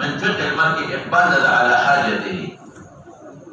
من فقه المرء إقبال على حاجته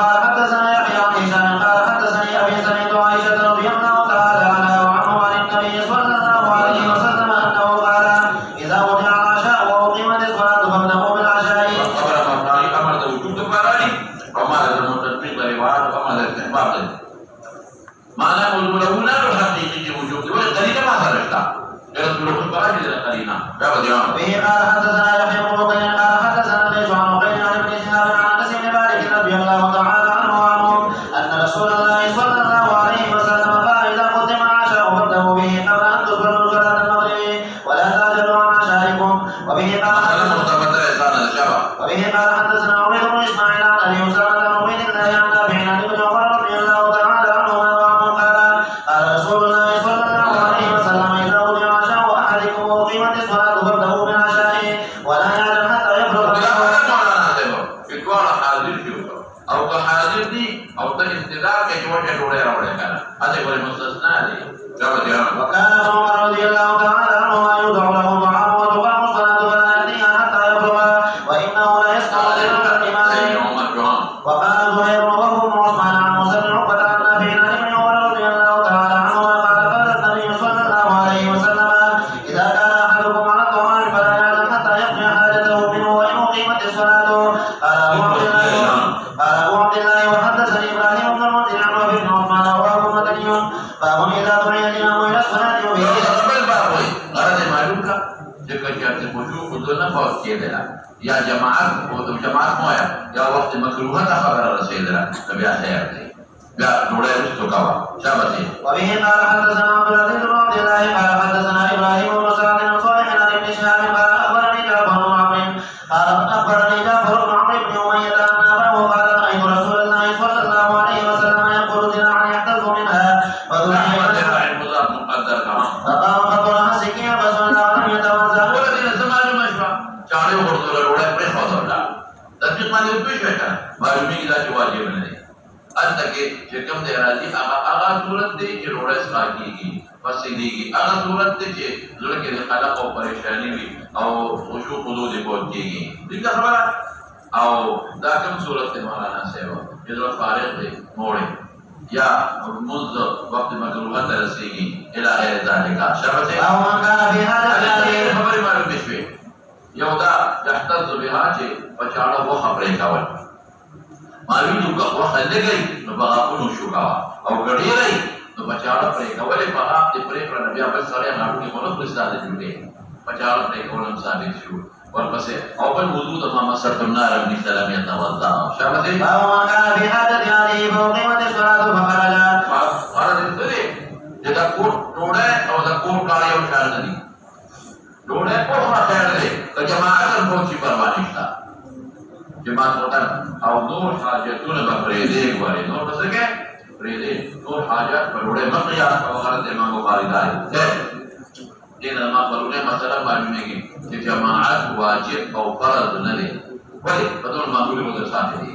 قال حدثنا يحيى بن هشام قال حدثني أبي سمعت عائشة رضي الله تعالى عنها وعنه عن النبي صلى الله عليه وسلم أنه قال إذا وضع العشاء وأقيمت الصلاة فابدأوا بالعشاء خبر مبني أمر وجود براري وما له تطبيق روايات وما له استحباب معنى الأولى حقيقي وجود وقليلا ما صرفتا رسول الله قال قليلا به قال حدثنا يحيى بن مثلا مرتبط الإنسان الشبه. وبه قال حدثنا عبيد بن إسماعيل عن أبي أسامة عن عبيد الله عن نافع عن ابن عمر رضي الله تعالى عنهما قال قال رسول الله صلى الله عليه وسلم إذا وضع عشاء أحدكم وقيمت الصلاة فابدأوا بعشائه ولا يعلم حتى يفرغ. او که حاضر دي او ته انتظار کې جوړه ډوړې راوړې کنه اته ګورې مستثنا دي وكان عمر رضي الله تعالى عنه يدعو له طعام وتقام الصلاة فلا يأتيها حتى يفرغ وإنه لا يسمع ذلك الإمام. وقال زهير وهو بن عثمان عن موسى بن عقبة عن نافع عن ابن عمر رضي الله تعالى عنهما قال قال النبي صلى الله عليه وسلم إذا كان أحدكم على الطعام فلا يعلم حتى يقضي حاجته منه وإن أقيمت الصلاة. قال أبو عبد الله وحدثني إبراهيم بن المنذر عن وهب بن عثمان وهو مدني باب إذا دعي الإمام إلى الصلاة وبه. یا جماعت مویا یا وقت مکروه تا خبر رسیدلا بیا خیر دی بیا ډوړې رستو کاوه شابه. وبه قال حدثنا عبد العزيز بن عبد الله قال حدثنا إبراهيم بن سعد بن صالح عن ابن شهاب قال أخبرني جعفر بن عمرو بن أمية أن أباه قال رأيت رسول الله صلى الله عليه وسلم يقول ذراعا يحتز منها فقام فطرح سكين فصلى ولم يتوضأ. چاړې ورته وروړې په فضل تطبیق باندې وپېښه کړه معلومي دا چې واجب نه دي انته کې چې کوم دی راځي هغه صورت دی چې وروړې سپاکيږي فسیديږي هغه صورت دی چې زړه کې خلق او پریشانی وي او خشوع حدود پوهیږي دغه خبره او دا کوم صورت دی مولانا صاحب چې زړه فارغ دی موړې یا منذ وقت مکروه ته رسیږي الى غیر ذلك شرط او من كان في هذا خبرې معلومه شوه یو دا يحتز بها چې پچاړه وخه پرې کول معلوم نو که وخه لګي نو باغونو شو کا او غړي لري نو پچاړه پرې کول په هغه د پرې پر بیا په سره غاړو کې مونږ پرستاده جوړې پچاړه پرې کول هم ثابت شو ورپسې او په وجود ما سرتنا رب سلام يتوضا شابه دي او من كان في هذا عليه فقيمت الصلاة فخرج. هغه دې دا کوټ ټوړه او دا کوټ کاړي او شان دي ډوړې په خیر دی که جماعت هم پوچی پروا نشته جماعت وطن او نور حاجتونه به پرېږدي ګورې نور به څه کې پرېږدي نور حاجت په ډوړې مه قیاس کوه غلط امام بخاري دا دی دې نه ما پرونه مسله معلومېږي چې جماعت واجب او فرض نه دی ولې په ټول معمولي به درسته دي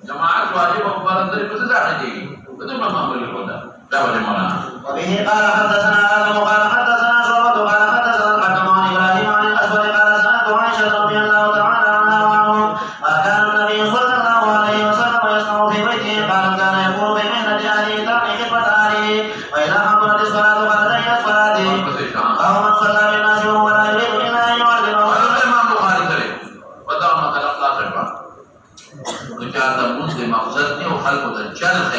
جماعت واجب او فرض لري په څه ځای کېږي په ټول معمولي به دا وجه مولانا. وبه قال حدثنا آدم قال حدثنا شعبة قال حدثنا الحكم عن إبراهيم عن الأسود قال سألت عائشة رضي الله تعالى عنها وعنهم ما كان النبي صلى الله عليه وسلم يصنع في بيته قال كان يقول بمهنة أهله تعني خدمة أهله وإذا حضرت الصلاة خرج إلى الصلاة أو من صلى بالناس وهو لا يريد إلا أن يعلم. الإمام البخاري كريم ودا مثلا لا تقرأ وجاءت مسلم مقصدني وخلقه الجلخ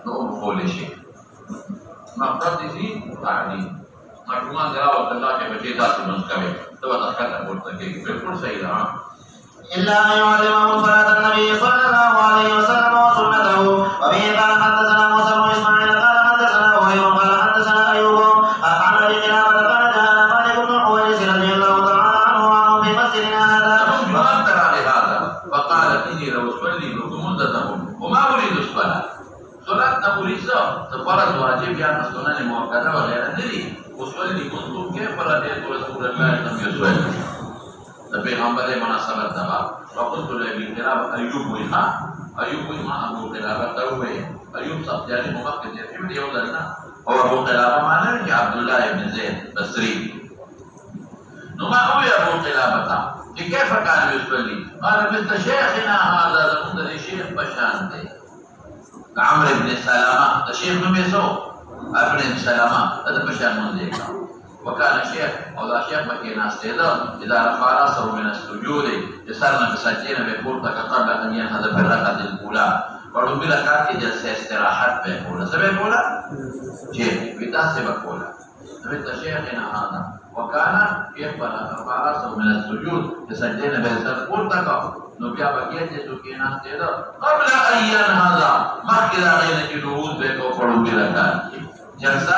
نقوم قول شيء مقصد دي تعليم مجموعه دراوه الله کے بچے داس من کرے تو تذکر بولتا کہ بالکل صحیح ہے الا ان يعلمهم صلاه النبي صلى الله عليه وسلم وسنته. وبه قال حدثنا موسى بن اسماعيل قال حدثنا وهيب قال حدثنا ايوب عن ابي قلابه قال جاءنا مالك بن حويرث رضي الله تعالى عنه وعنه في مسجدنا هذا فقدر لهذا فقال اني لو اصلي بكم مدتهم وما اريد الصلاه صلاة نقولي فرض واجب یا سنن مؤکده وغیرہ نہیں اصلی منذ كيف رأيت رسول الله لم يصلي نبي پیغمبر مناسبت دبا وقلت لابي قلابه ايوب وها ايوب ما ابو قلابه توبه ايوب صف جاري ممكن يفهم دي ودلنا هو ابو قلابه معناه عبد الله بن زيد بصري نما هو ابو قلابه كيف كان يصلي قال مثل شيخنا هذا لمن الشيخ بشانته عمرو بن سلامة الشيخ نميسو ابن سلامة هذا بشان من ذلك وكان الشيخ او ذا شيخ مكينا استيضا اذا رفع راسه من السجود يسرنا بسجين بيقول قبل ان ينهض في الركعة الاولى ورد بركعة جلسة استراحات بيقول سبب يقول شيخ بتاسي بيقول مثل شيخنا هذا وكان يقبل رفع راسه من السجود يسجين بيقول نبيا بقيت سكينة استيضا قبل ان ينهض ما كذا غير جلود بيقول فرد بركعة جلسة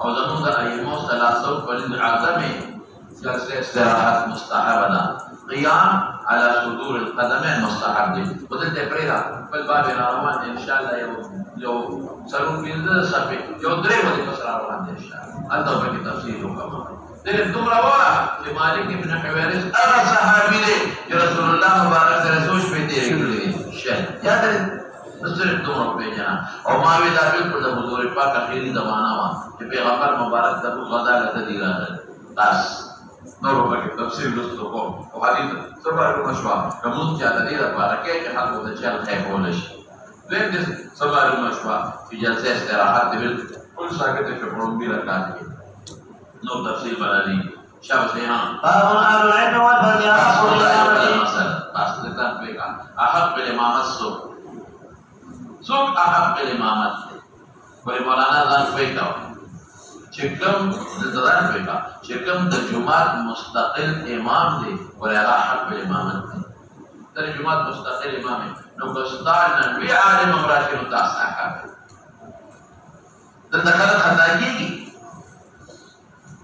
او زمون د ائمه ثلاثه پر اعظم جلسه استراحت مستحب ده. قيام على صدور القدمين مستحب دي. وقلت فريدا بالباب روان ان شاء الله يوم سرون بينده صفي يو دري ودي بس روان ان شاء الله. انت بقى تفسير وكما دل تمرا ورا لمالك بن حويرث اغا صحابي دي رسول الله مبارك رسول په دې کې شه یا صرف تمرا په جنا او ما وی دا بالکل د حضور پاک اخیری زمانہ وا چې پیغمبر مبارک د غدا له دې راغلی بس نورو پکې تفسیر لوستو کوم او حدیث سبا مشوا کوم چې د دې لپاره کې حق د چل خیر کول شي دغه سبا مشوا چې جلسه استراحت دې ټول ساکت شپږم بي راځي نو تفصیل بلدی شابه سیحان باب اهل العلم والفضل احق بالامامت بس دتا پیگا احق بالامامت سوک احق بالامامت بری مولانا ځان پیگا چکم ځان پیگا چکم د جمعات مستقل امام دی ولی هغه حق بالامامت دی د جمعات مستقل امام نو بستان وی عالم امراشن تاس حق دلته خلک خطا کیږي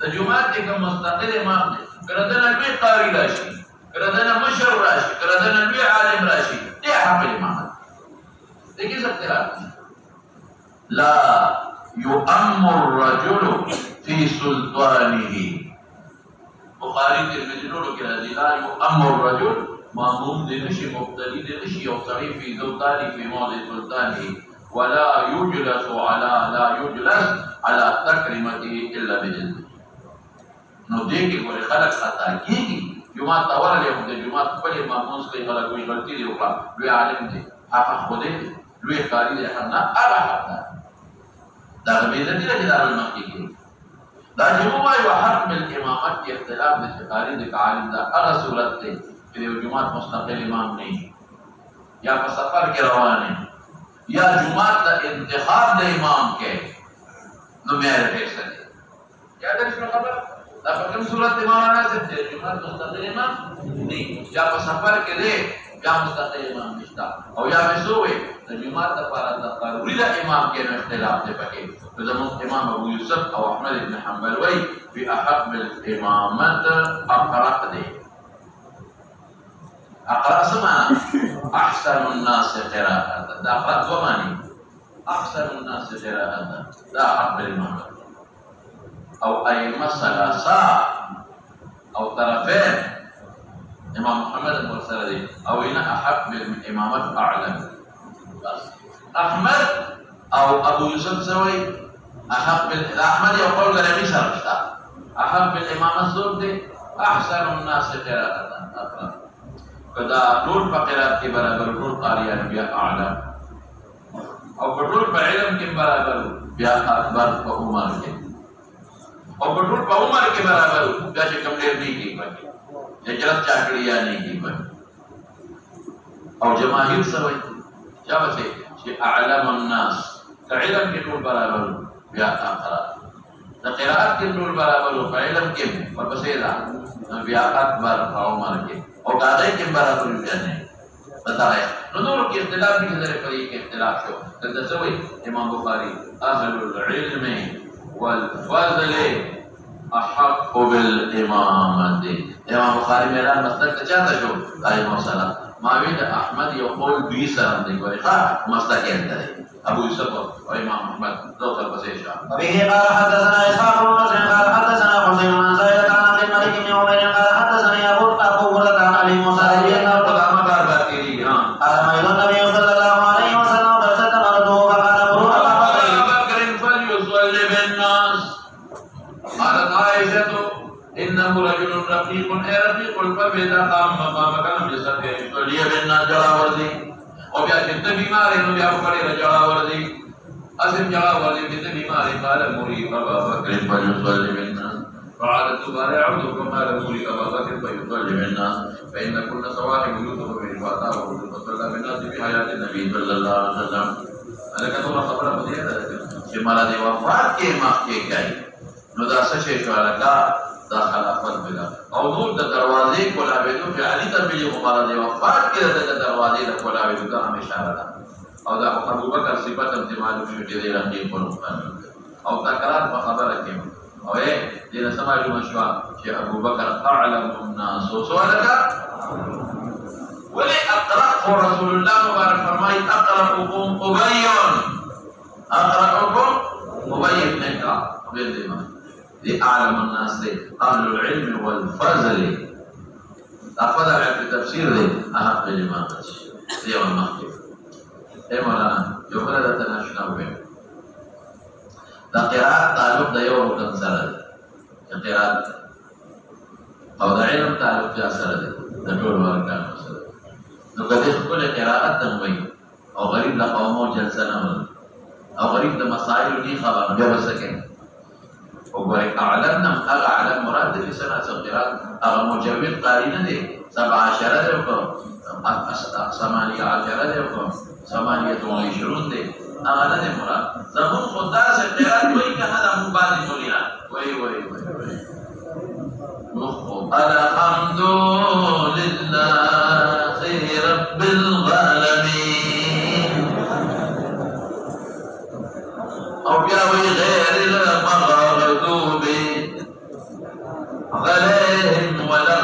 د جمعات کې کوم مستقل امام دی کړه لوی قاری راشي کړه مشر راشي کړه لوی عالم راشي دې حق الامامت دغه څه اختلاف لا يؤم الرجل في سلطانه بخاری ترمذی نورو کې راځي لا يؤم الرجل ماموم دې نشي مبتدی دې نشي او صریف فی سلطانه فی موضع سلطانه ولا يجلس على تکريمته الا باذنه نو دې کې ګورې خلک خطا کېږي جمعه ته ورغلی د جمعه خپل ماموس کوي خلک وایي غلطي دی وکړه لوی عالم دی هغه خو دی لوی قاري دی نه هغه حق ده دا بېعزتي ده چې دا علماء کېږي دا چې ووایو حق بالامامت کې اختلاف د چې قاري دی که عالم ده هغه صورت دی چې د یو جومات مستقل امام نه یا په سفر کې روان یا جمعات د انتخاب د امام کې نو معیار فیصله دی یا درس نو خبر دا په کوم صورت مولانا صاحب دې جمعات مستقل امام نه یا په سفر کې دی یا مستقل امام نشتا او یا مسوي د جمعات لپاره د ضروري د امام کې نو اختلاف دی پکې زموږ امام ابو یوسف او احمد بن حنبل وایي په احق بالامامت اقرأ دی اقرأ سمعنا احسن الناس قراءة دا اقرأ دو معنی احسن الناس قراءة دا حق بالامامت او ائمه ثلاثه او طرفين امام محمد المرسل او ان احق بالامامت اعلم بس احمد او ابو يوسف سوي احق احمد يقول لنا شرطا احق بالامامت زود دي احسن الناس قراءة اقرا کدا ټول فقرات کې برابر ټول قاریان بیا اعلم او ټول په علم کې برابر بیا اکبر په عمر کې او ټول په عمر کې برابر دا چې کوم ډېر نه کیږي هجرت چا کړی یا نه کیږي او جماهیر سره چا وځي چې اعلم الناس علم کې ټول برابر بیا اقرا د قرائت کې ټول برابر او علم کې ورپسې دا بیا اکبر په عمر کې او قاضي کې برابر بیا نه بتایا نو نور کې اختلاف دي چې په دې کې اختلاف شو دلته سوي امام بخاري اهل العلم والفضل احق بالامامت امام بخاری میرا مسلک چاہتا شو ائمه صلاح ماوید احمد یقول 20 سره دی کوي ها مسلک انده ابو یوسف او امام احمد دو طرف سے شان ابي قال حدثنا اسحاق بن مسلم قال حدثنا حسين بن زيد عن الملك بن عمر قال حدثني ابو هريره عن علي موسى رضي الله عنه بار کی ہاں قال ما يقول النبي صلى الله عليه وسلم فسد مرضه فقال مروا ابا بكر فليصلي بالناس قالت عائشة إنه رجل رقيق رقيق القلب إذا قام مقامك لم يصلي بالناس جڑا ورزی اور بیا کتنے بیمار ہیں بیا پڑے جڑا ورزی اسم جڑا ورزی کتنے بیمار ہیں قال مري ابا بكر فليصلي بالناس فعادت دوبارہ عودكم قال مري ابا بكر فليصلي بالناس فإن كنا صواحب يوسف بن فاطمة وصلى بالناس في حياة النبي صلى الله عليه وسلم انا کتو خبر مجھے کہ مالا دی وفات کے مخکې گئی نو دا څه شي شو لکه دا خلافت بلا او نور د دروازې کولاویدو چې علي ته بلی مبارک دی وفات کې د دروازې د کولاویدو ته هم اشاره ده او دا ابو بکر صفات هم معلوم شو چې دی رقیب او تکرار په خبره کې او دې نه سماجو مشوا چې ابو بکر اعلم الناس وسولك ولي اقرأ رسول الله مبارك فرمائي اقرأكم ابي بن كعب دي اعلم الناس دي اهل العلم والفضل افضل في تفسير دي اهم كلمات دي والمخطئ اي مولانا يقول هذا تناشنا وين دا قراءة تعلق دا يو ركن سره ده قراءة او دا علم تعلق دا سره ده دا ټول ورکان سره نو کله خپل قراءت تنوي او غریب لا قومو جلسه نه او غریب د مسائل دي خبر بیا وسکه او ګورې اعلمنا اعلم مراد دې سره قراءت هغه مجوید قاری نه دي 17 ده او 18 ده او 28 ده هغه نه مراد زمون خدا سے قرات کوئی کہا دا مبادی مولینا وہی الحمد لله رب العالمین او بیا وی غیر المغضوب عليهم ولا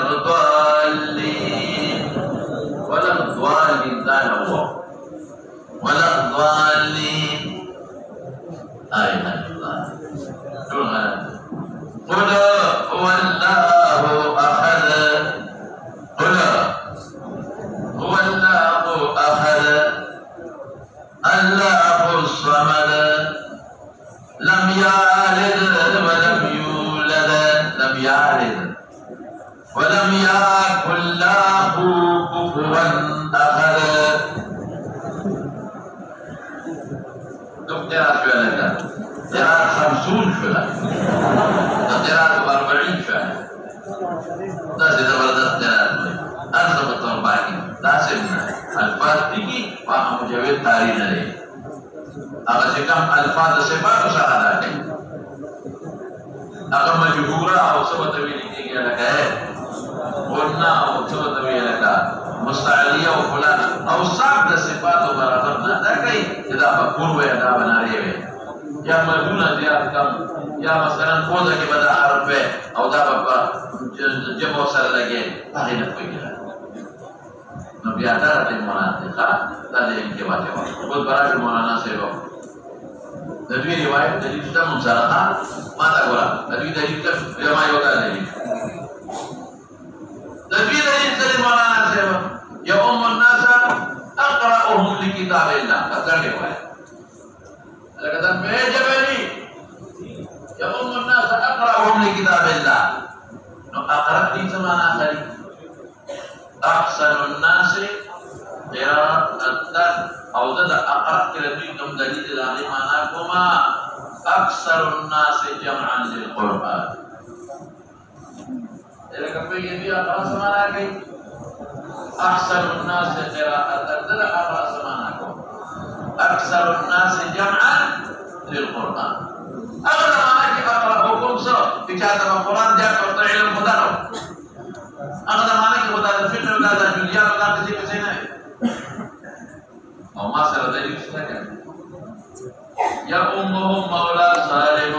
الضالين لا هو ولا الضالين آية الله قل هو الله أحد قل هو الله أحد الله الصمد لم يلد ولم يولد ولم يكن له كفوا أحد قراءة شو لك؟ قراءة 50 شو لك؟ قراءة 40 شو لك؟ ده زبردست قراءة أرسل بالطرباني لازمنا الفاظ تيجي وهم مجوز تاريخ لديه أغا سكم الفاظ صفات وشهادات أغا مجهورة أو سبت بيلي لك قلنا أو سبت بيلي لك مستعلیه او فلانه او صاحب د صفات برابر نه دا کوي چې دا مقبول وي دا بناري وي یا مدونه زیات کم یا مثلا کوزه کې بدا حرف وي او دا په جمع سره لګي هغه نه کوي نو بیا دا راته مناطقه دا دې کې واجب خود برابر مولانا صاحب د دې روایت د دې څخه مصالحه ما تا ګورا د دې څخه ما یو دا دی د دې څخه مولانا صاحب يا أم الناس أقرأهم لكتاب الله كذا رواية لكن ما جبلي يا أم الناس أقرأهم لكتاب الله نو أقرأ دي سمانا خلي أحسن الناس قراءة أو ذا أقرأ كلمة كم دليل الأغلي معناكما أكثر الناس جمعا للقرآن لكن ما يجي أقرأ سمانا كي أحسن الناس قراءة أقرأ سمانكم أكثر الناس جمعا للقرآن أغلى ما أقرأكم سو في كتاب القرآن جاء قطع علم مدرب أغلى ما خدا الفقه ولا الجليات ولا كذي كذينا أو ما سر ذلك سنة يا أمهم مولى سالم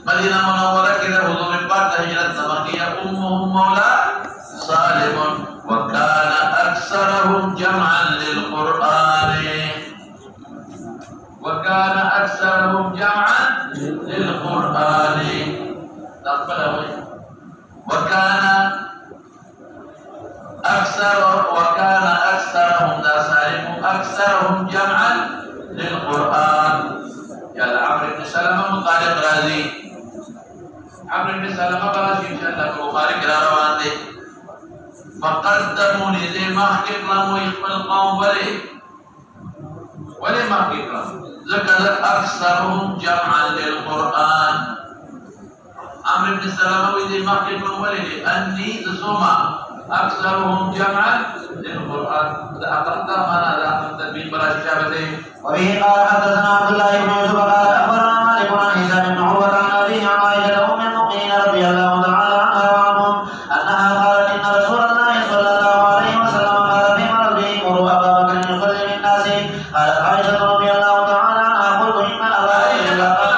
مدينة منورة كده حضور البارد هجرت نمكي يا أمهم مولى سالم وكان أكثرهم جمعا للقرآن وكان أكثرهم سالم أكثرهم جمعا للقرآن يا عمرو بن سلمة مطالب رازي عمرو بن سلمة برازي إن شاء الله البخاري كلا روان دي فقدموا لذي محكم لهم يقبل القوم ولي محكم لهم ذكر أكثرهم جمعا للقرآن عمرو بن سلمة وذي محكم لهم ولي أني ذسوما أكثرهم جمعا للقرآن أقرأت معنا ذا التنبيه براشي شابته وبه قال حدثنا عبد الله بن يوسف قال أخبرنا مالك عن هشام بن عروة عن أبيه عن عائشة أم المؤمنين رضي الله تعالى عنها وعنهم أنها قالت إن رسول الله صلى الله عليه وسلم قال في مرضه مروا أبا بكر يصلي للناس قالت عائشة رضي الله تعالى عنها قلت إن أبا بكر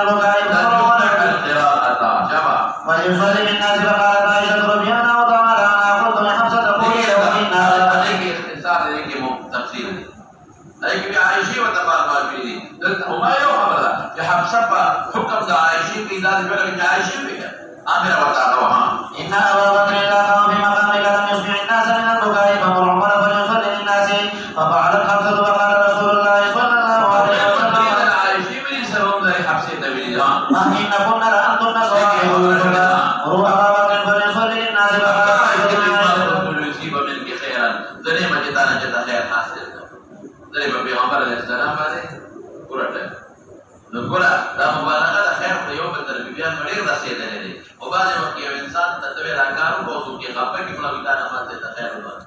البكاء قراءة جمع ويصلي بالناس فقالت عائشة رضي الله تعالى عنها قلت لحفصة تقولي له إنها عليك اختصار عليك تفصيل عليك بعائشة وتبارك والدي وما يوحى يا حفصة حكم عائشة في ذات البلد عائشة بك آمر وتعالى إن أبا بكر إذا قام في مقامك لم يسمع الناس من البكاء فمر عمر فليصلي للناس ففعلت حفصة وقال رسول الله صلى الله عليه وسلم ما إن كنا لأنتن صواحب مروا أبا بكر فليصلي للناس فقال يصيب منك خيرا ذني ما جتانا جتا خير حاصل ذني بيغمبر عليه السلام عليه قرأت نقول لا مبالغة خير في يوم التربيان مريض رسيد لدي وبعد وقت يوم إنسان تتبع الأكار وقوضو کی خفا کی بلا بتانا ما تتا خير الله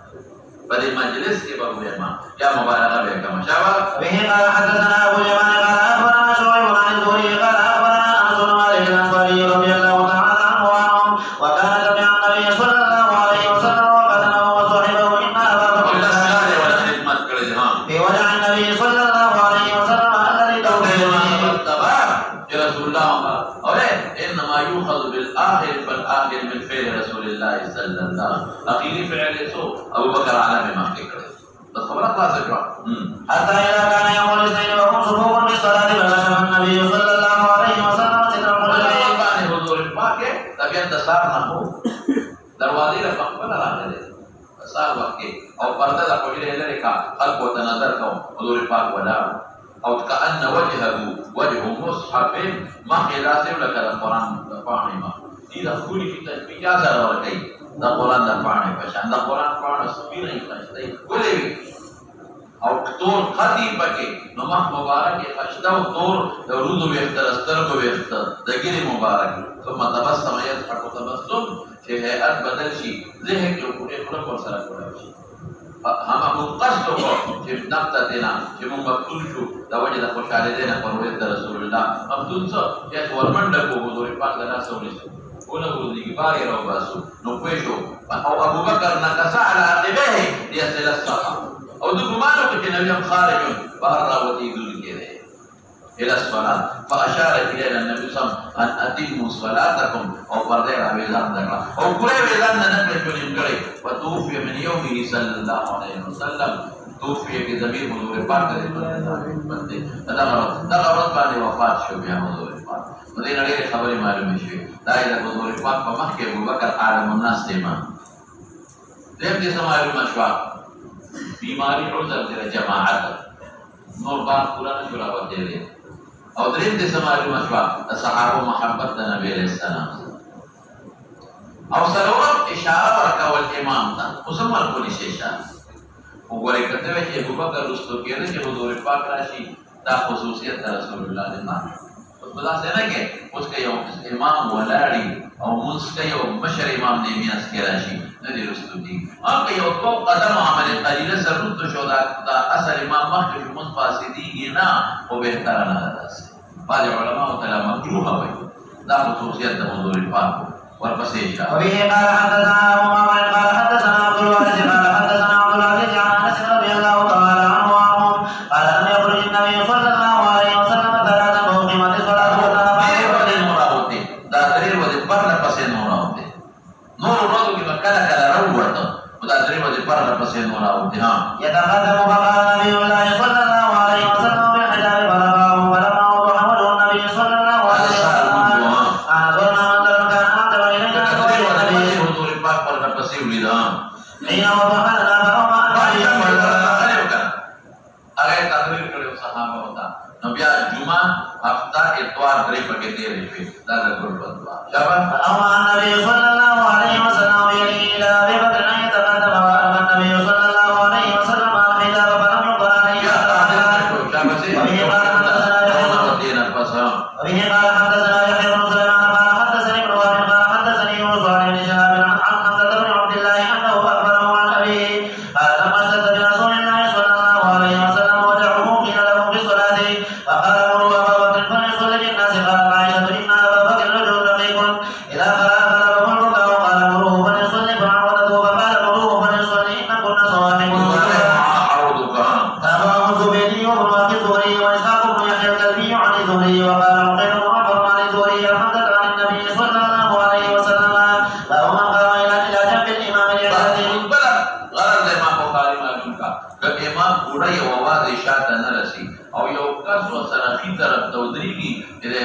بدي مجلس کے بابو امام یا مبالغة بيكا مشاور به قال حدثنا أبو اليمان قال أخبرنا شعيب عن الزهري قال أخبرنا أنس بن مالك الأنصاري رضي الله تعالى عنه وعنهم وكان تبع النبي صلى الله عليه وسلم وقدمه وصحبه إن أبا بكر في وجع النبي صلى الله عليه وسلم الذي توفي رسول الله إنما يؤخذ بالآخر فالآخر من فعل رسول الله صلى الله عليه وسلم أخيري فعل سوء أبو بكر على بما فكره بس خبرت لا ذكر حتى إذا كان يوم الاثنين وهم صفوف للصلاة فكشف النبي صلى الله عليه وسلم ستر الرجلين حضور پاک ہے تبھی انتصار نہ ہو دروازے رقم پر نہ رہے صار وقت کے اور پردہ کا کوئی رہ لے کا خلق و نظر کو حضور پاک ولا او كأن وجهه وجه مصحف ما خلاصه لك القرآن پانے ما یہ رسولی کی تشبیہ کیا سر اور کئی دا قرآن دا پانے پشان دا قرآن پانے سبھی نہیں پشتے بولے بھی او طور خطی پکے نمخ مبارک خشدہ و طور رود و بیختر استرق و بیختر دگیر مبارک ثم تبسم يضحك تبسم کہ حیعت بدل شی ذہن کے اوپر خلق اور سرک پڑا شی ہم مقصد کو کہ نقطہ دینا کہ مقتول شو دا وجہ دا خوشحالے دینا پر ویت رسول اللہ مقتول سو کہ ورمنڈ کو حضور پاک دا سولی سو اونا حضور کی باری رو باسو نقویشو او ابو بکر نکسا على عقبه لیسل الصحا او دو گمانو کہ نبی ہم خارجون باہر راوتی دول کے رہے الى الصلاة فأشار إلينا النبي صلى الله عليه وسلم أن أتموا صلاتكم أو فردين عبيدان ذكرا أو كل عبيدان نقل جنين قري وتوفي من يومه صلى الله عليه وسلم توفي كذبير حضور پاک تغرد باني وفات شو بها حضور پاک مدين عليه خبري معلوم شوي دائرة حضور پاک فمحكي أبو بكر عالم الناس ديما ديم دي سمعلوم أشواق بیماری عذر تیرا جماعت نور بات قرآن شراوت دے لے او درین دے سماری مشوا صحابہ محبت دا نبی علیہ السلام او سلورم اشارہ ورکا والامام دا مسمال کولی شیشا وگوری کرتے ہوئے کہ ابو بکر رستو کہنے کہ حضور پاک راشی دا خصوصیت دا رسول اللہ علیہ وسلم اس بدا سے نا کہ اس کا یو امام ولاڑی او منس کا یو مشر امام نیمیاز کے راشی ندی رستو دی ام کا یو تو قدم عمل قلیل ضرورت شو دا اصل امام مخشش منس فاسدی گینا و بہتران آدھا سے بعض علماء تعالی مکروہ ہوئی دا خصوصیت دا حضور پاک ورپسیشا وبه قال حدثنا ابو معمر قال حدثنا عبد الوارث قال حدثنا عبد العزيز عن انس رضي الله تعالى عنه وعنهم قال لم يخرج النبي صلى الله عليه وسلم ثلاثا فأقيمت الصلاة يتقدم فقال نبي الله صلى الله عليه وسلم بالحجاب فرفعه فلما وضع وجه النبي صلى الله عليه وسلم أنظرنا من ذلك كان أعتبر إلينا حين وضعنا فأما فأما النبي صلى الله عليه وسلم بيده إلى أبي بكر أن يتقدم فأما النبي صلى الله عليه وسلم الحجاب فلم يقل عليه وبه قال حدثنا يحيى بن سليمان قال حدثني ابن وهب قال حدثني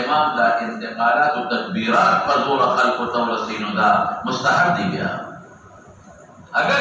امام دا انتقالات او تدبیرات په زور خلکو ته ورسینو دا مستحب دي بیا اگر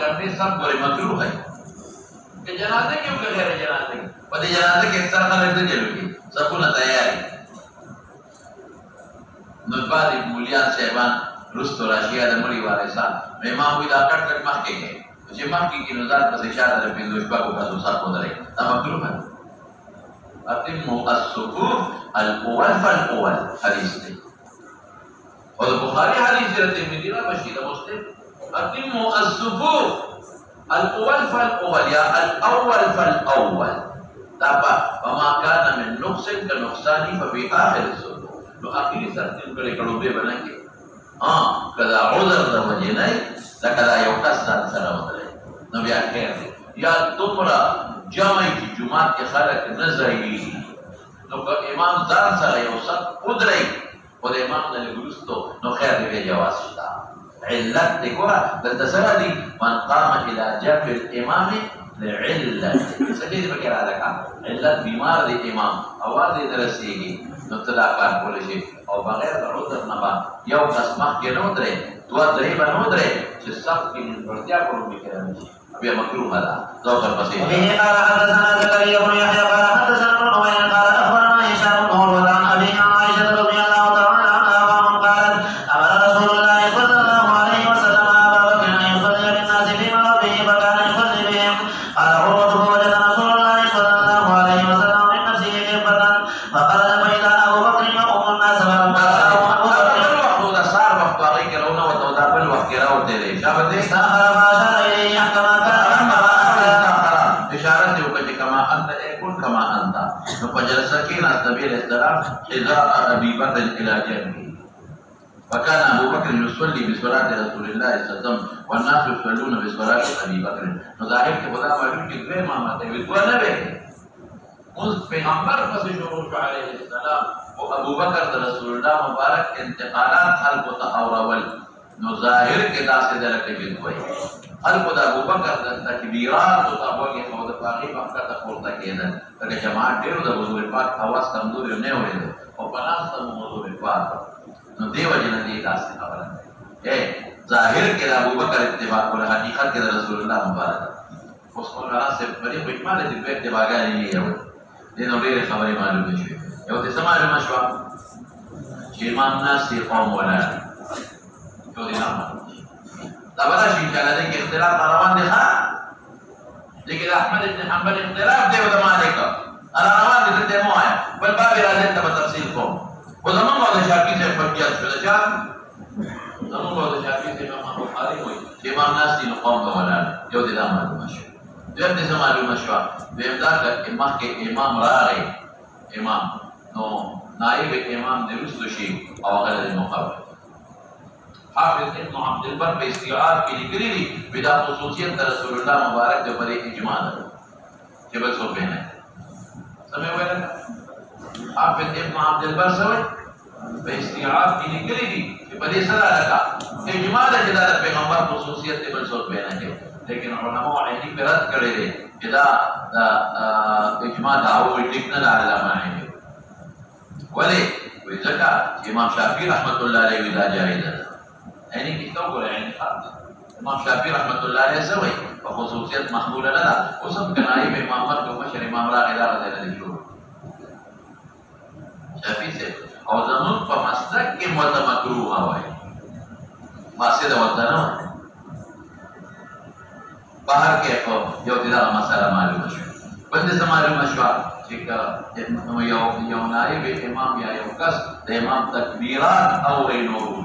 لړنې سب ګورې مکروه ہے کہ جنازه کې او غیر جنازه کې په دې جنازه کې اکثر خلک دې چلو کې سبونه تیار نو باندې مولیان صاحبان رستو راشیا د مړي وارثان امام وی دا کټ کټ مخ کې چې مخ کې نو ځات په اشاره د پیندوش په کومه صاحب ودرې دا مکروه ہے اتموا الصفوف الاول فالاول حدیث دی اور بخاری حدیث رته مدینہ بشیر مسلم اتموا الصفوف الاول فالاول یا الاول فالاول تابع وما كان من نقص كنقصان ففي اخر الصفوف لو اخری سرتين کړي کړو به بنا کې کدا عذر د وجه نه دا کدا یو کس سره ودرې نو بیا خیر یا تمرا جامعی کی جماعت کے خلق نظری نو که امام ځان سره یو څه ودرې او د امام نه لګوستو نو خیر دی جواز شته علت دی ګوره دلته سره دی من قام الى جنب الامام لعلت څه دې پکې راځه علت بیمار دی امام اواز دې درسېږي نو تدا کار کول شي او بغیر د عذر نه با یو کس مخکې نه ودرې دوه درې به نه ودرې چې صف کې ورتیا کوو کې راځي بیا مکروه ده ذوق البصير وبه قال حدثنا زكريا بن يحيى قال حدثنا ابن نمير قال اخبرنا هشام بن عروه عن ابي عن عائشه رضي الله تعالى عنها قالت امر رسول الله صلى الله عليه وسلم ابا بكر ان يصلي بالناس في مرضه فكان يصلي بهم قال عروه فوجد رسول الله صلى الله عليه وسلم من نفسه خفه فخرج فاذا ابو بكر يؤم الناس فلما راه ابو بكر وقت صار وقت عليك لو نوت وذابل وقت راوت دي شابه استخر فاشار اليه كما كما أنت فجلس كينا النبي عليه السلام حذاء أبي بكر إلى جنبه فكان أبو بكر يصلي بصلاة رسول الله صلى الله عليه وسلم والناس يصلون بصلاة أبي بكر فظاهر کے خدا معلوم کہ غیر مامات ہے وہ نہ بیٹھے اس پیغمبر پس شروع علیہ السلام وہ ابو بکر رسول اللہ مبارک انتقالات خلق تحاول نو ظاهر کے داسے درکے بالکوئی خلق دا ابو بکر تکبیرات او تابوږي خو د پاغي وخت ته پورته کېدل چې جماعت ډېر د حضور پاک اواز کمزور نه وریدل او په ناس ته حضور پاک نو دیو جن دې تاسو خبره اے ظاهر کې ابو بکر اتباع کول حقیقت کې رسول الله مبارک اوس په راز سے بری په اجماع دې په اتباع غالي نه یو دې نو ډېر خبرې معلومه شوې یو څه معلومه شو چې امام ناس قوم ولا یو دې نه دا بلا شي چې علاوه کې اختلاف روان دي ښا لیکن احمد بن حنبل اختلاف دی او د مالک انا روان دي ته مو آیا بل باب راځي ته تفصیل کوم او زمونږ د شافعي څخه فقيه شو دا زمونږ د شافعي څخه امام بخاري وایي چې امام ناس دي قوم ولا یو دې دا معلومه شو دغه دې معلومه شو به دا چې مخکې امام راغی امام نو نائب امام د رسول شي او هغه د مقابل حافظ ابن عبد البر په استیعاب کې لیکلي دي بدا خصوصیت رسول الله مبارک د پرې اجماع ده چې بل څه نه سمې وایي حافظ ابن عبد البر سوي په استیعاب کې لیکلي دي چې په دې سره لکه اجماع ده چې دا پیغمبر خصوصیت د بل څه نه کوي لیکن علماء عیني پر رد کړی دي چې دا اجماع دا او ټیک نه علامه عیني ولی وی ځکه چې امام شافعي رحمت الله علیه دا جایز ده يعني كتاب ولا يعني خالص امام شافعي رحمه الله عليه سوي وخصوصيات محموله لنا وسب كنائب امام مرد ومشر امام را اداره ده للشروع شافعي سے او زمون په مسلک کې مکروه وای فاسد ودانه بهر کې په یو دغه مسله معلومه شو بل څه معلومه شو چې یو نائب امام یا یو کس د امام تکبیرات او غیرو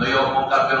نو یو مکبر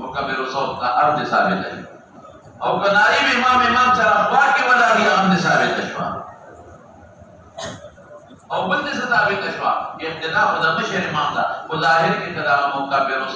مکبر صوت کا ارد ثابت ہے او کنائب امام سره خوا کې ولا هي ارد ثابت شو او بل څه ثابت شو ابتدا د مشر امام دا او ظاهر کې کدا مکبر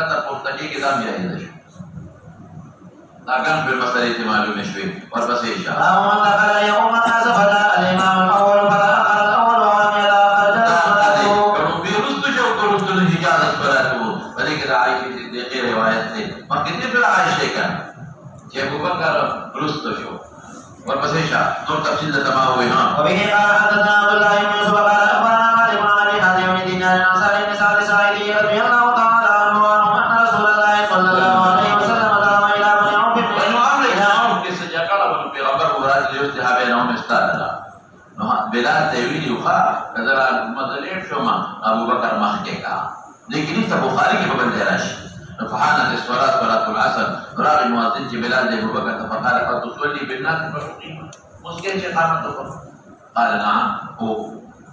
کته پورته کې دا بیا شو داګان په مسلې ته معلومه شوې ورپسې اشاره او من دخل يوم الناس فلا الامام الاول فلا مکتب عائشہ کا کہ ابو بکر رست شو ورپسې شه نور تفصیل د تمام وي ها. وبه قال حدثنا عبد الله بن يوسف قال اخبرنا مالك عن ابي حازم بن دينار عن سالم بن سعد الساعدي رضي الله تعالى عنه ان رسول الله صلى الله عليه وسلم قام الى بني عوف بن عمرو بن عوف کې سجا کړه او پیغمبر مراد له استحابه نوم استاده نو بلال ته ویلو ښا کله مدلې شوما ابو بکر مخکې کا لیکن ته بخاری کې په بل راشي فحانت الصلاة صلاة العصر راغ المؤذن بلال ابو بكر فقال قد تصلي بالناس فاقيم مسكين شيخ احمد قال نعم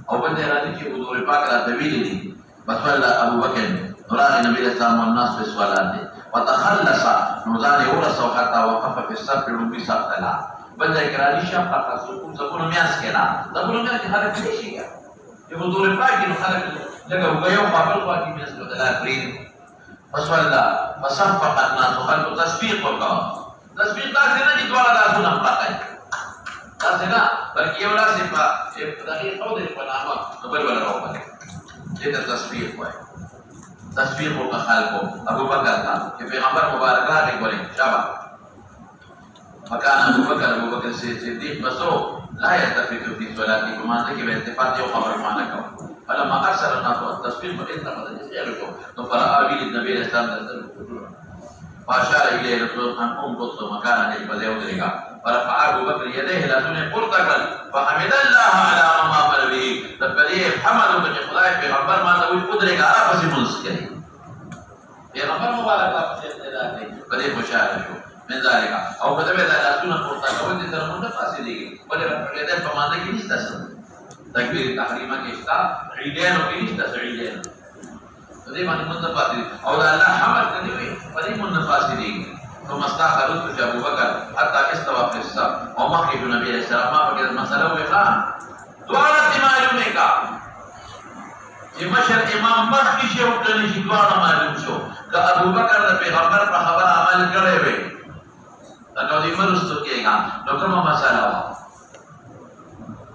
او بده راضي کې حضور پاک را طويل دي فصلى ابو بكر راغ النبي صلى الله عليه وسلم والناس في الصلاه وتخلص نوزان ورث حتى وقف في الصف ربي صلى بده کرالي شاف تاسو زبون میاس کړه زبون میاس خلک شي یو حضور پاک نو خلک لکه یو خپل واکي میاس بدلا کړی فصلى فصفق الناس خلق تصفيق وکړه تصفيق تاسو نه دي دواړه لاسونه پټای تاسو نه بلکې یو لاس په دغه قوت په نامه بل ولا راوړل دې تصفيق وایي تصفيق وکړه خلکو ابو بکر کا چې پیغمبر مبارک راغی ګورې شابه مکان ابو بکر صدیق بسو لا يتفق في صلاته كما ذكر بالاتفاق يوم خبر معنا کو فلما ارسل الناس التصفيق فإنما يجعله فراى به النبي صلى الله عليه وسلم فاشار اليه رسول ان انقص مكانا للبذيء ودرجا فرفع ابو بكر يديه لا تنه قرطكل فحمد الله على ما عمل به فبديه حمد بن خدای پیغمبر ما ته قدرت عرب سے مسکري پیغمبر مبارک آپ سے اطلاع دی بديه خوشاله شو من ذلك او كتب ذلك سنه قرطكل دي تر منه فاصله بل رفع په معنی کې نشته تکبیر تحریمه کې شتا عیدین او کې نشته عیدین دې باندې منفاصل او الله حمد کوي په دې منفاصل ثم استخرج ابو بکر حتى استوى في الصف ومخرج النبي صلى الله عليه وسلم په مسأله وکړه دواړه معلومه کا چې مشر امام مخکې شو کړي چې دواړه معلوم شو که ابو بکر د پیغمبر په خبره عمل کړی وي دا دې مرستو کېږي نو کومه مسأله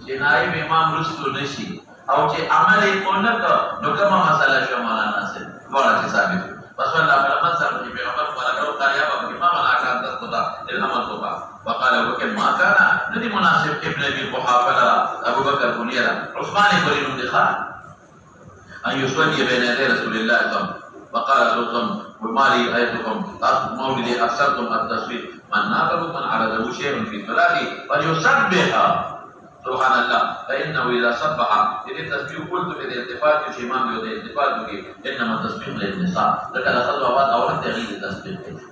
چې نائب امام رستو نشي او چې عمل یې اونګ نو کومه مسله شو مولانا سے وړه چې ثابت بس الله فرمان سره چې پیغمبر ورکړو قایا په امام الاکرام د خدا الامر توبه وقال ابو بکر ما كان ندي مناسب ابن ابي قحافه ابو بکر بنيرا عثمان بن مدخان ان يصلي بين يدي رسول الله صلى الله عليه وسلم وقال رسول وما لي ايتكم مولد اكثرتم التصوير من نابه من عرضه شيء في صلاته فليسبح سبحان الله فانه اذا صبح اذا التسبيح قلت اذا التفات الامام يود التفات انما التسبيح للنساء لك اخذ وقت اورت تغيير التسبيح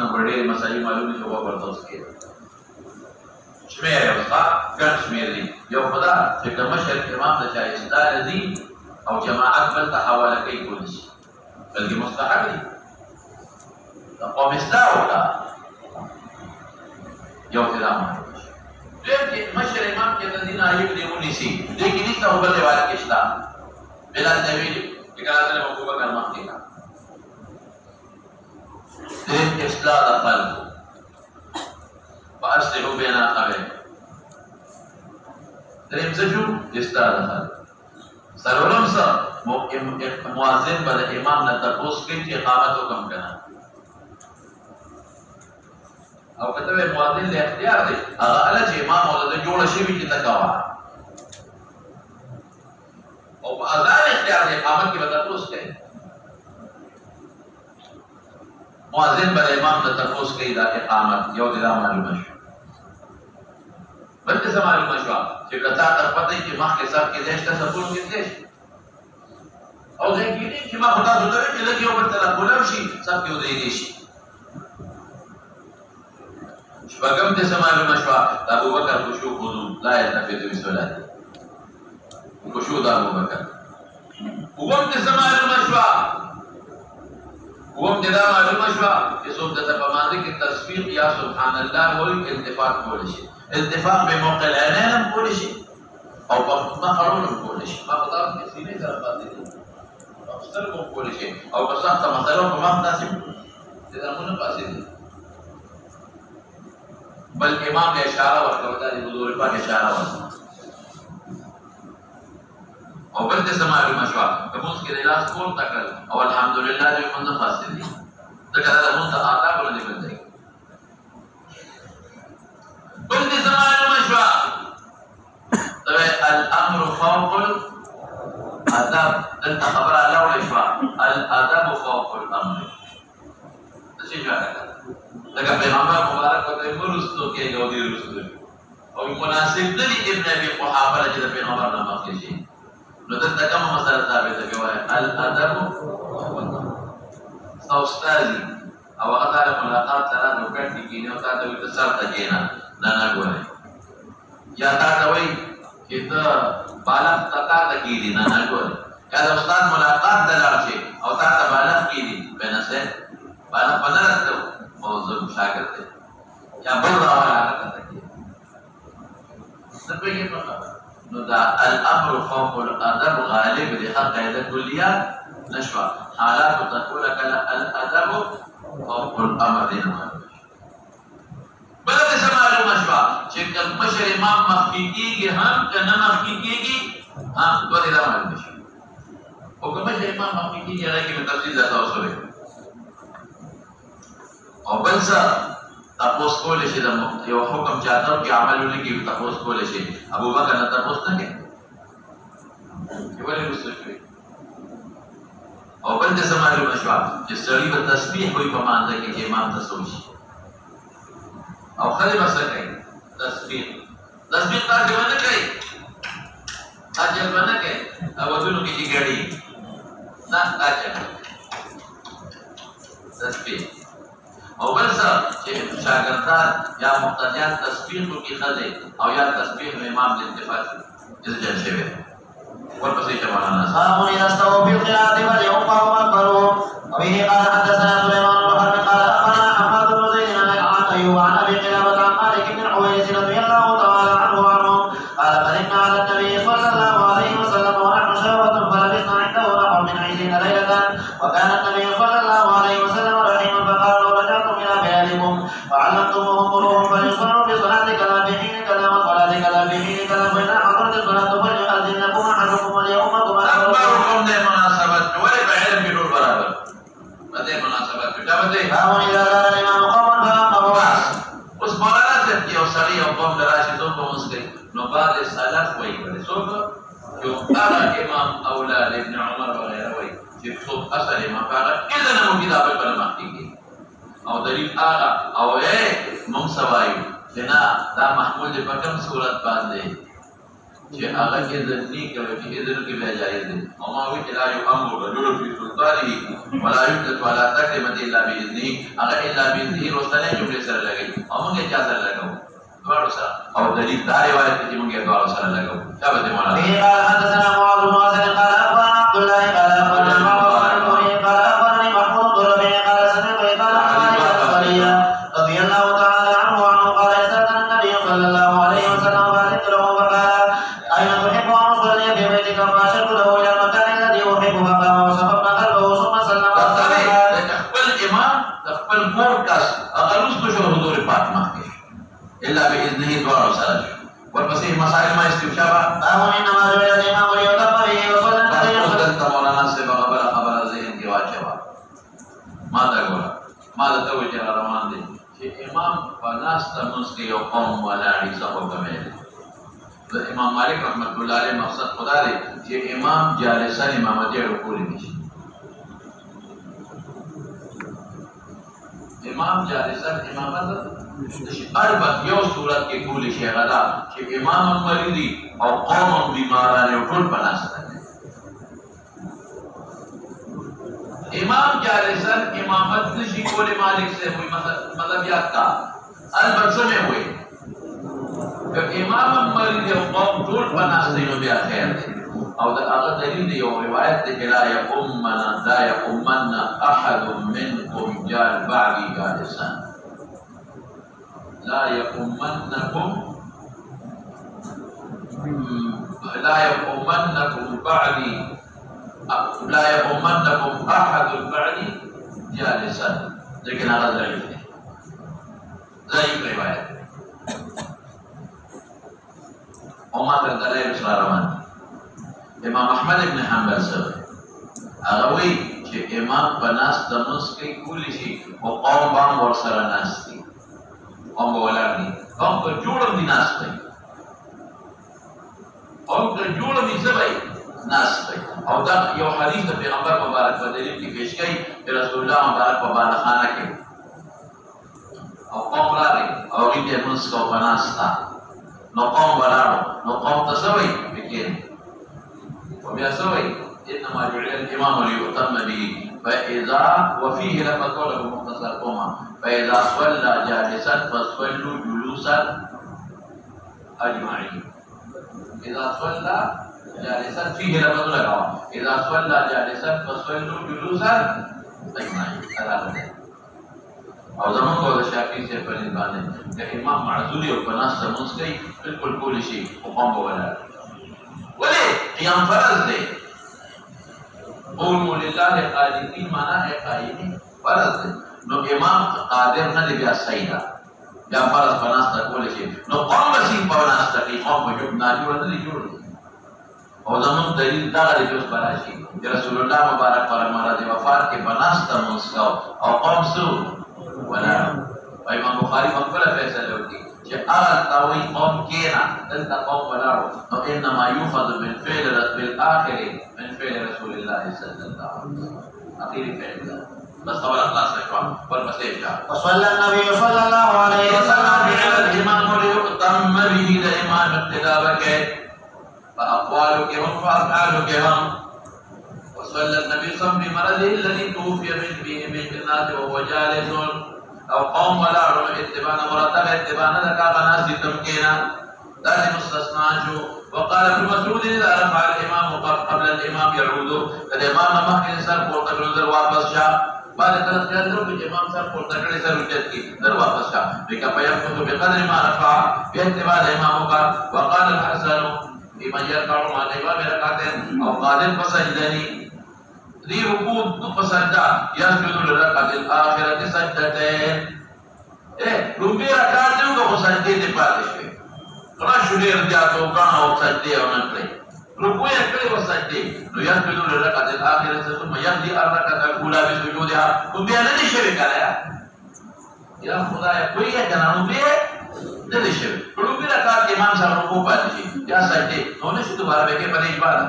نمبر ډېر مسائل معلومه شو ورته کې شمیر وسا ګڼ شمیر دي یو خدا چې مشر امام د چا استاد دي او جماعت بل ته حواله کوي کول شي بلکې مستحب دي قوم استاولا یو کلام لیکن مشر امام کے تدین آئیب نے انہی سی لیکن اس طرح بلے والے کے اسلام بلال نبیل اکرات نے مقوبہ کر مختی کا ترین اصلاح دخل فاسلحو بینا قبل ترین سجو اصلاح دخل سرورم سا موازن پر امام نے تپوس کی اقامت کو کم کرنا او کته موازن له اختیار دی هغه ال چې امام ولله جوړ شي چې تکوا او په اذان اختیار دی اقامت کې ودا توس کوي موازن بل امام ته تفوس کوي دا اقامت یو د معلومه شو بلکې سم معلومه شو چې کته تر پته کې مخکې صاحب کې دشته سپور کې دش او دا کې چې ما خدا زده چې لږ یو بل تر کولم شي صاحب کې ودی شي شپږم ته سمالو مشوا ابو بکر خشوع حضور لا يلتفت بالصلاه خشوع ابو بکر وګم ته سمالو مشوا وګم ته معلومه مشوا چې څوک د په کې تصفیق یا سبحان الله وایي التفات کول شي التفات به موقع العینین هم کول شي او په مخرون هم کول شي ما خدای کې سینې سره پاتې دي او سترګو کول شي او په سخت مثلا په مخ داسې دا مونږ پاتې دي بل امام نے اشارہ ورکړه د حضور پاک اشارہ ورکړه او بل څه معلومه شو کوم چې د لاس کول تکل او الحمدلله دې موږ فاصله دي دا کله موږ آداب ولې بندي بل دې دلتا خبر الله ولشوا الادب فوق الامر څه ځای لکه پیغمبر مبارک ته مرستو کې یو دی رسول او مناسب دی ابن ابي قحافه چې د پیغمبر نامه کې شي نو دلته کومه مسله ثابته کوي الادب استاذي او هغه د ملاقات سره نو کټی کې نو تاسو ته سر ته کېنا نه ګورئ یا تاسو وایي چې ته بالغ تکا تکیدی نه ګورئ یا د استاد ملاقات دلار شي او تاسو بالغ کیدی بنه سه بالغ بدلته موضوع شاګرد دی یا بل راوړل راځي سپېږی په نو دا الامر فوق الادب غالب دی حق قاعده کلیه نشوا حالات تقول کله الادب فوق الامر دی بل څه معلومه شوا چې کوم مشر امام مخکېږي هم کنه مخکېږي هم دوه دې معلومه شي او کوم مشر امام مخکېږي هغه کې تفصیل تاسو سره او بل څه تاسو کولای شئ د یو حکم چاته کې عمل ولګي تاسو کولای شئ ابو بکر نه تاسو نه کې ولې وسوي او بل څه معلومه شو چې سړی په تسبیح وي په مانځ کې چې امام تاسو شي او خلک وسه کوي تسبیح تاسو باندې کوي اجل باندې کوي او ودونو کې ګړي نه اجل تسبیح او بل څه چې شاګردان یا مقتدیان تسبیح کوي خزه او یا تسبیح امام د اتفاق جزء شوی ورپسې جمعنا صاحب يستوى بالقراءة فليقرأ أكبره وبه قال حدثنا سليمان بن حرب قال أخبرنا حماد بن زيد عن أيوب عن أبي قلابة عن مالك بن حويرث رضي الله تعالى عنه وعنهم قال قدمنا على النبي صلى الله عليه وسلم ونحن شابة فلبثنا عنده نحو من 20 ليلة وكان النبي صلى الله عليه وسلم رحيما فقال لو رجعتم إلى بلادكم وعلمتموهم مروهم فليصلوا بصلاة كذا في حين كذا وصلاة كذا في حين كذا فإذا حضرت الصلاة فليؤذنكم أحدكم وليؤمكم أكبركم دي مناسبات ولا بعلم بدون برابر بدي مناسبات بتابتي فهو إذا كان الإمام قوما فأمروا اس مولانا سے کیا سری او قوم دراشی تو کو مسکے نو بعد سلف وہی بڑے سو جو قال امام اولاد ابن عمر وغيره وہی کہ صبح اصل امام قال اذن مو کتاب پر مختی او دلیل آغا او اے منصوائی جنا دا محمود پکم صورت باندې چې هغه کې د نیک او چې اذن کې بیا جایز دي او ما وی چې لا یو امر رجل فی سلطانه ولا یمدد ولا تکلمت الا باذنه هغه الا باذنه رسنه جمله سره لګي او موږ چا سره لګو دوړو سره او دلیل دا روایت چې موږ دوړو سره لګو دا به مولانا قال حدثنا معاذ بن واسع قال اخبرنا عبد الله قال اخبرنا معاذ قال اخبرني محمود بن ربيع قال سمعت قال حماد الانصاري رضي الله تعالى عنه وعنه قال استاذن النبي صلى الله عليه وسلم فاذنت له فقال أين تحب أن أصلي في بيتك فأشرت له إلى المكان الذي أحب فقام وصففنا خلفه ثم سلم والإمام تقبل مركز أغلوس بشر حضور فاطمة إلا بإذنه دعاء وسلام والمسيح مسائل ما استوشابا فهو إنما جعل الإمام ليؤتم به وصلى النبي فقدت مولانا سے بغبر خبر ذهن کی واجبا ماذا قولا ماذا توجه رمان دي کہ امام فناس تمنس کے قوم ولاڑی صحو کمیل امام مالک رحمت اللہ علیہ مقصد خدا دے کہ امام جالسان امامتی رکولی نشی امام جالسان امامت اربط یو صورت کے کولی شیخ دا کہ امام مریضی اور قوم بیماران اٹھول پناستا ہے امام جالسان امامت نشی کولی مالک سے ہوئی مطلب یاد کا اربط سمیں ہوئی کہ امام مریض او قوم ټول بناسته نو بیا خیر دی او دا هغه دلیل دی او روایت دی لا يقومن احد منكم جال بعدي جالسا لا يقومنكم بعدي لا يقومنكم احد بعدي جالسا لیکن هغه ضعیف دی ضعیف روایت وما تدلائل سلارمان امام احمد ابن حنبل سر اغوی چې امام بناس دمنس کی کولی شي او قوم بام ورسره ناس دی قوم بولار دی قوم که جوڑم دی ناس دی قوم که جوڑم دی سبای ناس دی او دا یو حدیث د پیغمبر مبارک په دلیل کې پیش کړي چې رسول الله مبارک په بالخانه کې او قوم راغی او دې موږ کو بناستا نو قوم ولاړو نو قوم تسوي وکړي او بیا سوي انما جعل الامام ليؤتم به فاذا وفيه لما قوله مختصر قوما فاذا صلى جالسا فصلوا جلوسا اجمعين اذا صلى جالسا فيه لما لگاوا اذا صلى جالسا فصلوا جلوسا اجمعين او زمون کو د شافعي سے پر باندې د امام معذوري او بناس تمس کوي بالکل کول شي او قوم ولا ولې قیام فرض دی قوموا لله قانتين معنا ہے قائمين فرض دی نو امام قادر نه دی بیا سیدا بیا فرض بناس کول شي نو قوم وسیم بناس کوي قوم جو نه جوړ نه جوړ او زمون دلیل دا غری جوړ براشي رسول الله مبارک فرمایله د وفات کې بناس تمس کو او قوم سو ولا امام بخاری مقبل فیصله وکړي چې تاوي قوم کینا دلته قوم ولاړو نو انما يؤخذ بالفعل بالاخر من فعل رسول الله صلى الله عليه وسلم اخير فعل بس طبعا الله سبحانه والمسيح وصلى النبي صلى الله عليه وسلم على الامام ليؤتم به الامام اقتداء بك فاقوالك وافعالك هم وصلى النبي صلى الله عليه وسلم بمرضه الذي توفي به من الناس وهو جالس او قوم ولا علم اتباع مرتب اتباع لك بناس تمكينا ذات مستثنى شو وقال ابن مسعود اذا رفع الامام قبل الامام يعود الامام ما كان سر پورته کړو در واپس شا بعد کله چې امام سر پورته کړی سر وچت کی در واپس شا لیکن فيمكث بقدر ما رفع باتباع الامام وقال الحسن بمن يرفع مع الامام ركعتين او قادر فسجدني ذي ركوع فسجدا يسجد للركعة الآخرة سجدتين ركوع ركعت جو کو سجدے دے پاتے شے رش دیر جاتو کانا او سجدے او نکلے ركوع کڑے و سجدے نو يسجد للركعة الآخرة ثم يقضي الركعة الأولى بسجودها تو بیا نہیں شوی کرایا یا خدا کوئی ہے جنا نو بیا نہیں شوی ركوع رکعت امام صاحب ركوع پاتے شے یا سجدے نو نے شو دوبارہ بیٹھے پنے بار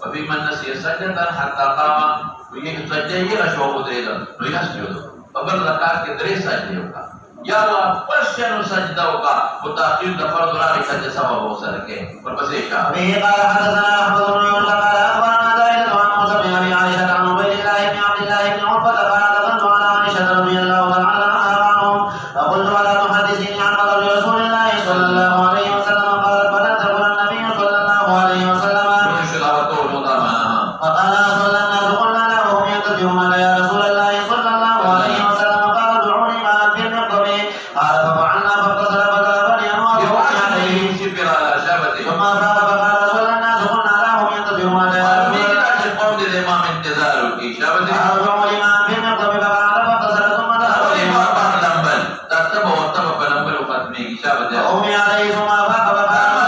وفي من نسي سجدة حتى قام ويجي سجدة يرشوا قدريدا ويسجد قبل ركعت کے درے سجدے ہوگا یا وہ پرشن سجدہ ہوگا وتاخير فرض راوی سجدہ سبب ہو سکے پر بس ایشا به قال حدثنا احمد بن يونس قال اخبرنا زائدة عن موسى بن ابي عائشة عن عبيد الله بن عبد الله بن عتبة قال دخلت على عائشة رضي الله تعالى عنهم فقلت الا تحدثيني عن قدر رسول الله صلى الله عليه وسلم قال فلا تقل النبي صلى الله عليه وسلم فقال صلى الناس قلنا له هم ينتبهون يا رسول الله صلى الله عليه وسلم قال ادعوني ما اكفر من قبلي قال ففعلنا فاغتسل فذهب لانواع عليه ثم افاق فقال صلى الناس قلنا له هم ينتبهون يا رسول الله قال ادعوني ما اكفر من قبلي فقال فاغتسل ثم ذهب وأمي عليه ثم افاق فقال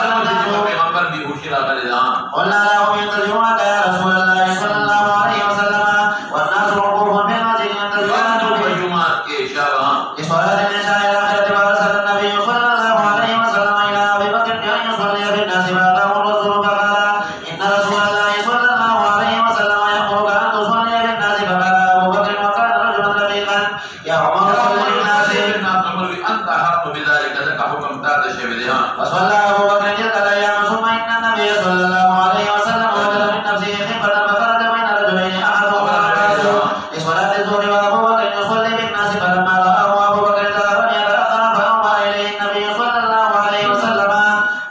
قلنا له هم ينتبهون يا رسول الله صلى الله عليه وسلم والناس وقوف في المسجد ينتظرون لصلاة العشاء الآخرة فأرسل النبي صلى الله عليه وسلم إلى أبي بكر بأن يصلي بالناس فأتاه الرسول فقال إن رسول الله صلى الله عليه وسلم يأمرك أن تصلي بالناس فقال أبو بكر وكان رجلا دقيقا يا عمر صل بالناس أنت أحق بذلك لك حكم تحت شبهها فصلى أبو بكر تلك الأيام ثم إن النبي صلى الله عليه وسلم وجد من نفسه خفة فخرج بين رجلين أحدهما عباس لصلاة الظهر وأبو بكر يصلي بالناس فلما رآه أبو بكر ذهب يتأخر فأمر إليه النبي صلى الله عليه وسلم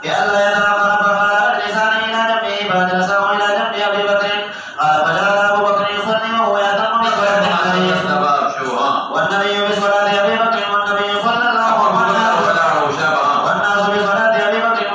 بألا يتأخر فقال أجلسان إلى جنبه فأجلسه إلى جنب أبي بكر قال فجعل أبو بكر يصلي وهو يتم بصلاة النبي والنبي بصلاة أبي بكر والنبي صلى الله عليه وسلم والناس بصلاة أبي بكر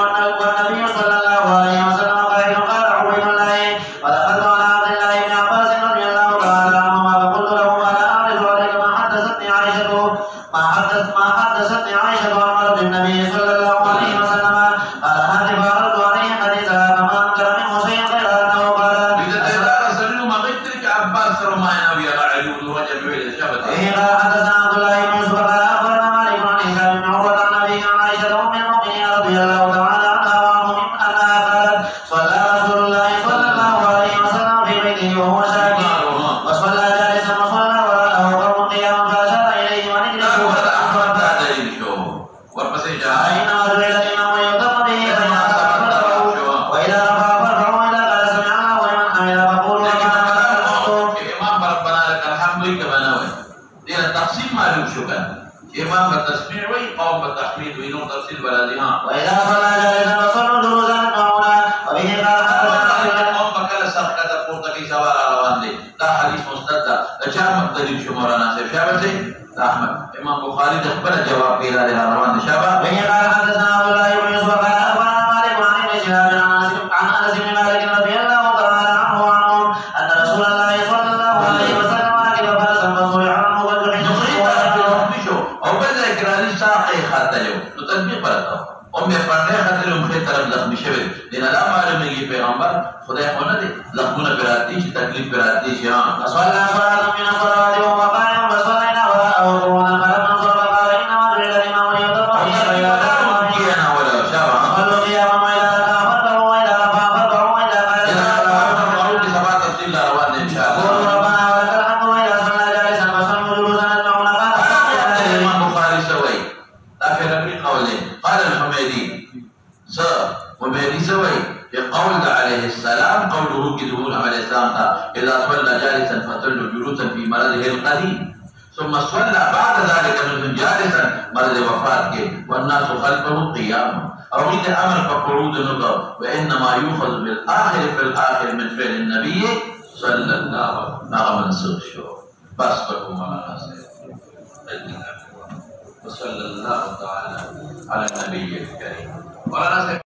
جعل الإمام يؤتم به فإذا سبق فرفعوا وإذا رفع فرفعوا وإذا قال سمع الله لمن حمده فقولوا امام ربنا لك الحمد كما نوى دين التقسيم معلوم شو كان امام بالتسميع وي قوم بالتحميد وينو تفصيل بلدها وإذا صلى جالسا فصلوا جلوسا معونا وبه قال قوم بكلا سرقة قرطكي سوار على واندي دا حديث مستدى لجامع دليل شمرانا سيف شابسي أحمد امام بخاري تخبر جواب كيلا لها روان شابا وبه قال حدثنا عبد الله بن يوسف قال أخبرنا مالك عن ابن شهاب عن أنس بن مالك رضي الله تعالى عنه وعنهم أن رسول الله صلى الله عليه وسلم ركب فرسا فصرع عنه وجحد او بل اقراری ساقه خاطلو نو تطبیق براتو ام پرده خاطلو مخه طرف زخمی شوی دین لا معلومیږي پیغمبر خدای خو نه دی زخمونه براتی چې تکلیف براتی شي ها صلى صلاة من الصلوات وهو قائم فصلينا وراءه قعودا فلما انصرف قال انما جعل الامام ليؤتم به فاذا انا ولا شابه صلوا قياما واذا ركع فاركعوا واذا رفع فارفعوا واذا قال سبعة تفصيل روان ان شاء الله قولوا ربنا ولك الحمد واذا صلى جالسا فصلوا جلوسا اجمعون قال الامام بخاري سوي اخر في قوله قال الحميدي حميدي سوي في قول عليه السلام قوله كدهون عليه السلام اذا صلى جالسا فصلوا جلوسا في مرضه القديم ثم صلى بعد ذلك منهم جالسا مرض وفاته والناس خلفه قياما او مثل امر فقعود النظر وانما يؤخذ بالاخر في الاخر من فعل النبي صلى الله عليه وسلم بس بكم على ناصر وصلى الله تعالى على النبي الكريم.